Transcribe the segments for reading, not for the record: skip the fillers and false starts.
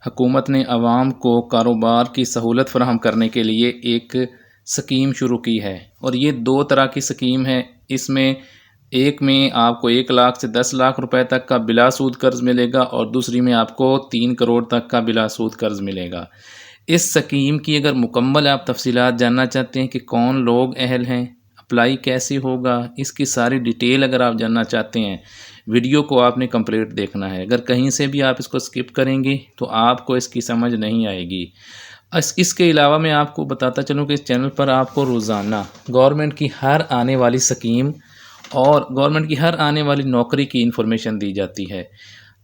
हुकूमत ने आवाम को कारोबार की सहूलत फराहम करने के लिए एक स्कीम शुरू की है और ये दो तरह की स्कीम है। इसमें एक में आपको 1 लाख से 10 लाख रुपए तक का बिला सूद कर्ज़ मिलेगा और दूसरी में आपको 3 करोड़ तक का बिला सूद कर्ज़ मिलेगा। इस स्कीम की अगर मुकम्मल आप तफसीलात जानना चाहते हैं कि कौन लोग अहल हैं, अप्लाई कैसे होगा, इसकी सारी डिटेल अगर आप जानना चाहते हैं, वीडियो को आपने कंप्लीट देखना है। अगर कहीं से भी आप इसको स्किप करेंगे तो आपको इसकी समझ नहीं आएगी। इसके अलावा मैं आपको बताता चलूँ कि इस चैनल पर आपको रोज़ाना गवर्नमेंट की हर आने वाली स्कीम और गवर्नमेंट की हर आने वाली नौकरी की इन्फॉर्मेशन दी जाती है।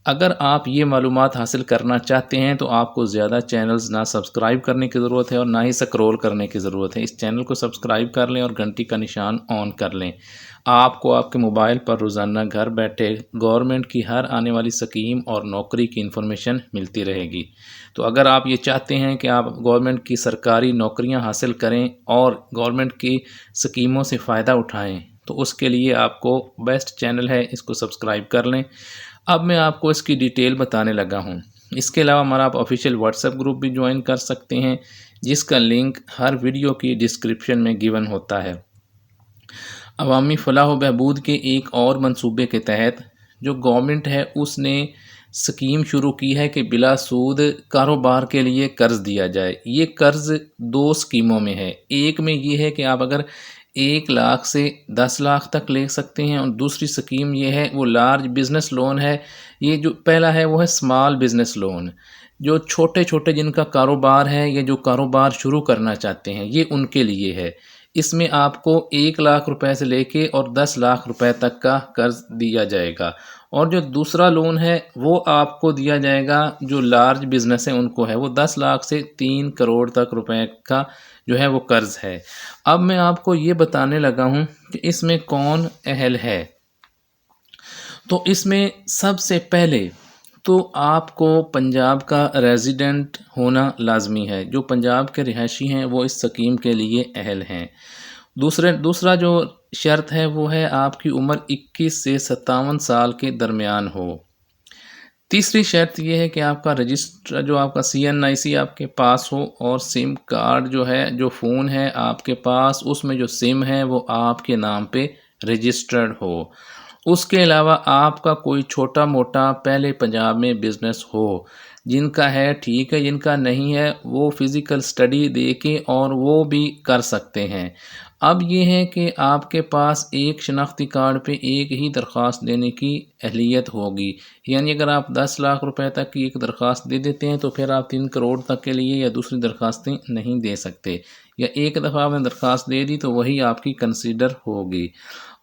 अगर आप ये मालूमात हासिल करना चाहते हैं तो आपको ज़्यादा चैनल्स ना सब्सक्राइब करने की ज़रूरत है और ना ही स्क्रॉल करने की ज़रूरत है। इस चैनल को सब्सक्राइब कर लें और घंटी का निशान ऑन कर लें। आपको आपके मोबाइल पर रोज़ाना घर बैठे गवर्नमेंट की हर आने वाली स्कीम और नौकरी की इन्फॉर्मेशन मिलती रहेगी। तो अगर आप ये चाहते हैं कि आप गवर्नमेंट की सरकारी नौकरियां हासिल करें और गवर्नमेंट की स्कीमों से फ़ायदा उठाएं, तो उसके लिए आपको बेस्ट चैनल है, इसको सब्सक्राइब कर लें। अब मैं आपको इसकी डिटेल बताने लगा हूँ। इसके अलावा हमारा आप ऑफिशियल व्हाट्सएप ग्रुप भी ज्वाइन कर सकते हैं, जिसका लिंक हर वीडियो की डिस्क्रिप्शन में गिवन होता है। अवामी फ़लाह व बहबूद के एक और मंसूबे के तहत जो गवर्नमेंट है उसने स्कीम शुरू की है कि बिला सूद कारोबार के लिए कर्ज़ दिया जाए। ये कर्ज़ दो स्कीमों में है। एक में ये है कि आप अगर 1 लाख से 10 लाख तक ले सकते हैं और दूसरी स्कीम ये है वो लार्ज बिज़नेस लोन है। ये जो पहला है वो है स्मॉल बिज़नेस लोन, जो छोटे छोटे जिनका कारोबार है या जो कारोबार शुरू करना चाहते हैं ये उनके लिए है। इसमें आपको 1 लाख रुपए से लेके और 10 लाख रुपए तक का कर्ज दिया जाएगा और जो दूसरा लोन है वो आपको दिया जाएगा जो लार्ज बिजनेस है उनको है, वो 10 लाख से 3 करोड़ तक रुपए का जो है वो कर्ज है। अब मैं आपको ये बताने लगा हूँ कि इसमें कौन अहल है। तो इसमें सबसे पहले तो आपको पंजाब का रेजिडेंट होना लाजमी है। जो पंजाब के रिहायशी हैं वो इस स्कीम के लिए अहल हैं। दूसरा जो शर्त है वो है आपकी उम्र 21 से 57 साल के दरमियान हो। तीसरी शर्त यह है कि आपका रजिस्टर जो आपका CNIC आपके पास हो और सिम कार्ड जो है, जो फ़ोन है आपके पास, उसमें जो सिम है वो आपके नाम पे रजिस्टर्ड हो। उसके अलावा आपका कोई छोटा मोटा पहले पंजाब में बिज़नेस हो। जिनका है ठीक है, जिनका नहीं है वो फ़िज़िकल स्टडी दे के और वो भी कर सकते हैं। अब ये है कि आपके पास एक शनाख्ती कार्ड पे एक ही दरख्वास्त देने की अहलियत होगी। यानी अगर आप 10 लाख रुपए तक की एक दरख्वास्त दे देते हैं तो फिर आप 3 करोड़ तक के लिए या दूसरी दरख्वास्तें नहीं दे सकते, या एक दफ़ा आपने दरख्वास्त दे दी तो वही आपकी कंसीडर होगी।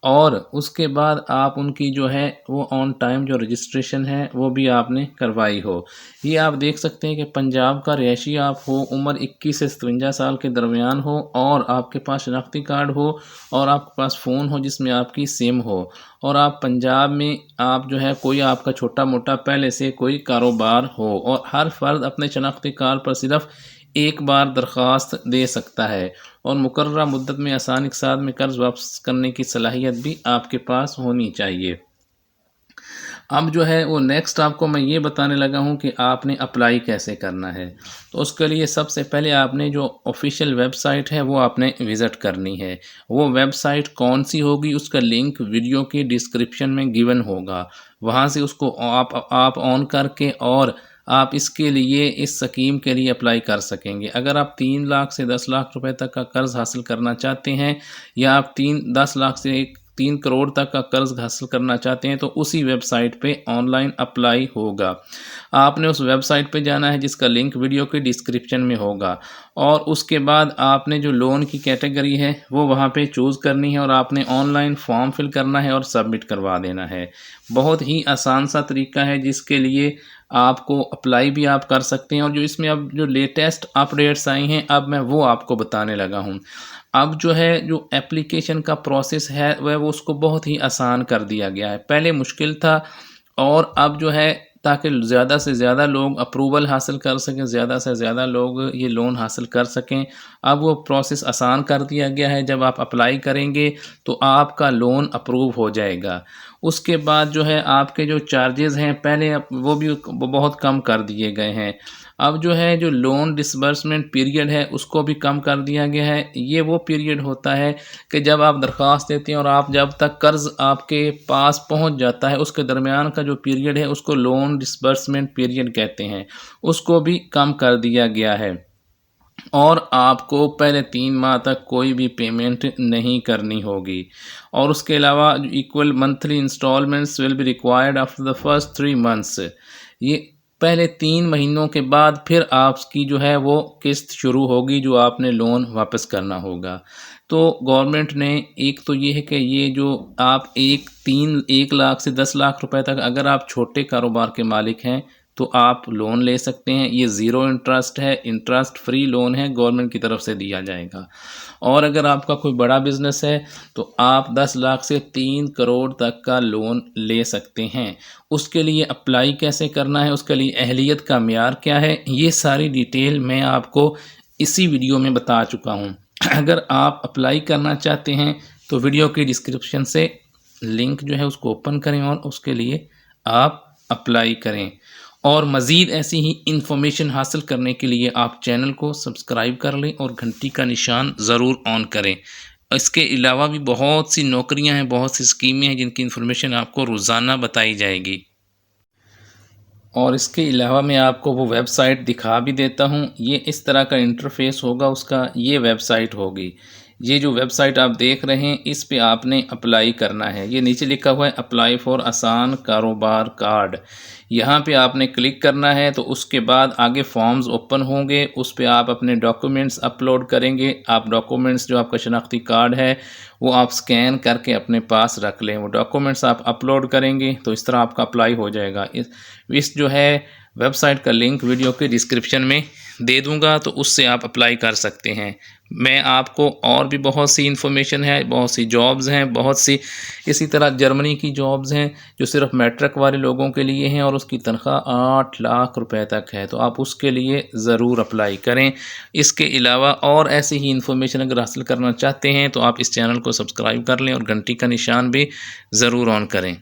और उसके बाद आप उनकी जो है वो ऑन टाइम जो रजिस्ट्रेशन है वो भी आपने करवाई हो। ये आप देख सकते हैं कि पंजाब का रिहायशी आप हो, उम्र 21 से 57 साल के दरमियान हो और आपके पास शनाख्ती कार्ड हो और आपके पास फ़ोन हो जिसमें आपकी सिम हो और आप पंजाब में आप जो है कोई आपका छोटा मोटा पहले से कोई कारोबार हो और हर फ़र्द अपने शनाख्ती कार्ड पर सिर्फ़ एक बार दरख्वास्त दे सकता है और मुकर्ररा मुद्दत में आसानी के साथ में कर्ज़ वापस करने की सलाहियत भी आपके पास होनी चाहिए। अब जो है वो नेक्स्ट आपको मैं ये बताने लगा हूँ कि आपने अप्लाई कैसे करना है। तो उसके लिए सबसे पहले आपने जो ऑफिशियल वेबसाइट है वो आपने विज़िट करनी है। वो वेबसाइट कौन सी होगी उसका लिंक वीडियो की डिस्क्रिप्शन में गिवन होगा। वहाँ से उसको आप ऑन करके और आप इसके लिए इस स्कीम के लिए अप्लाई कर सकेंगे। अगर आप 3 लाख से 10 लाख रुपए तक का कर्ज़ हासिल करना चाहते हैं या आप 10 लाख से 3 करोड़ तक का कर्ज़ हासिल करना चाहते हैं तो उसी वेबसाइट पे ऑनलाइन अप्लाई होगा। आपने उस वेबसाइट पे जाना है जिसका लिंक वीडियो के डिस्क्रिप्शन में होगा और उसके बाद आपने जो लोन की कैटेगरी है वो वहाँ पे चूज़ करनी है और आपने ऑनलाइन फॉर्म फिल करना है और सबमिट करवा देना है। बहुत ही आसान सा तरीका है जिसके लिए आपको अप्लाई भी आप कर सकते हैं और जो इसमें अब जो लेटेस्ट अपडेट्स आई हैं अब मैं वो आपको बताने लगा हूँ। अब जो है जो एप्लीकेशन का प्रोसेस है वह वो उसको बहुत ही आसान कर दिया गया है। पहले मुश्किल था और अब जो है ताकि ज़्यादा से ज़्यादा लोग अप्रूवल हासिल कर सकें, ज़्यादा से ज़्यादा लोग ये लोन हासिल कर सकें, अब वो प्रोसेस आसान कर दिया गया है। जब आप अप्लाई करेंगे तो आपका लोन अप्रूव हो जाएगा। उसके बाद जो है आपके जो चार्जेज़ हैं पहले वो भी बहुत कम कर दिए गए हैं। अब जो है जो लोन डिसबर्समेंट पीरियड है उसको भी कम कर दिया गया है। ये वो पीरियड होता है कि जब आप दरख्वास्त देते हैं और आप जब तक कर्ज़ आपके पास पहुंच जाता है उसके दरमियान का जो पीरियड है उसको लोन डिसबर्समेंट पीरियड कहते हैं, उसको भी कम कर दिया गया है। और आपको पहले 3 माह तक कोई भी पेमेंट नहीं करनी होगी। और उसके अलावा equal monthly installments will be required after the first 3 months. ये पहले 3 महीनों के बाद फिर आपकी जो है वो किस्त शुरू होगी जो आपने लोन वापस करना होगा। तो गवर्नमेंट ने एक तो ये है कि ये जो आप 1 लाख से 10 लाख रुपए तक अगर आप छोटे कारोबार के मालिक हैं तो आप लोन ले सकते हैं। ये ज़ीरो इंटरेस्ट है, इंटरेस्ट फ्री लोन है, गवर्नमेंट की तरफ से दिया जाएगा। और अगर आपका कोई बड़ा बिज़नेस है तो आप 10 लाख से 3 करोड़ तक का लोन ले सकते हैं। उसके लिए अप्लाई कैसे करना है, उसके लिए अहलियत का म्यार क्या है, ये सारी डिटेल मैं आपको इसी वीडियो में बता चुका हूँ। अगर आप अप्लाई करना चाहते हैं तो वीडियो की डिस्क्रिप्शन से लिंक जो है उसको ओपन करें और उसके लिए आप अप्लाई करें। और मज़ीद ऐसी ही इन्फॉर्मेशन हासिल करने के लिए आप चैनल को सब्सक्राइब कर लें और घंटी का निशान ज़रूर ऑन करें। इसके अलावा भी बहुत सी नौकरियां हैं, बहुत सी स्कीमें हैं जिनकी इन्फॉर्मेशन आपको रोज़ाना बताई जाएगी। और इसके अलावा मैं आपको वो वेबसाइट दिखा भी देता हूँ। ये इस तरह का इंटरफेस होगा उसका, ये वेबसाइट होगी। ये जो वेबसाइट आप देख रहे हैं इस पे आपने अप्लाई करना है। ये नीचे लिखा हुआ है अप्लाई फॉर आसान कारोबार कार्ड। यहाँ पे आपने क्लिक करना है तो उसके बाद आगे फॉर्म्स ओपन होंगे, उस पे आप अपने डॉक्यूमेंट्स अपलोड करेंगे। आप डॉक्यूमेंट्स जो आपका शनाख्ती कार्ड है वो आप स्कैन करके अपने पास रख लें। वो डॉक्यूमेंट्स आप अपलोड करेंगे तो इस तरह आपका अप्लाई हो जाएगा। इस जो है वेबसाइट का लिंक वीडियो के डिस्क्रिप्शन में दे दूंगा, तो उससे आप अप्लाई कर सकते हैं। मैं आपको और भी बहुत सी इन्फॉर्मेशन है, बहुत सी जॉब्स हैं, बहुत सी इसी तरह जर्मनी की जॉब्स हैं जो सिर्फ मैट्रिक वाले लोगों के लिए हैं और उसकी तनख्वाह 8 लाख रुपए तक है, तो आप उसके लिए ज़रूर अप्लाई करें। इसके अलावा और ऐसी ही इन्फॉर्मेशन अगर हासिल करना चाहते हैं तो आप इस चैनल को सब्सक्राइब कर लें और घंटी का निशान भी ज़रूर ऑन करें।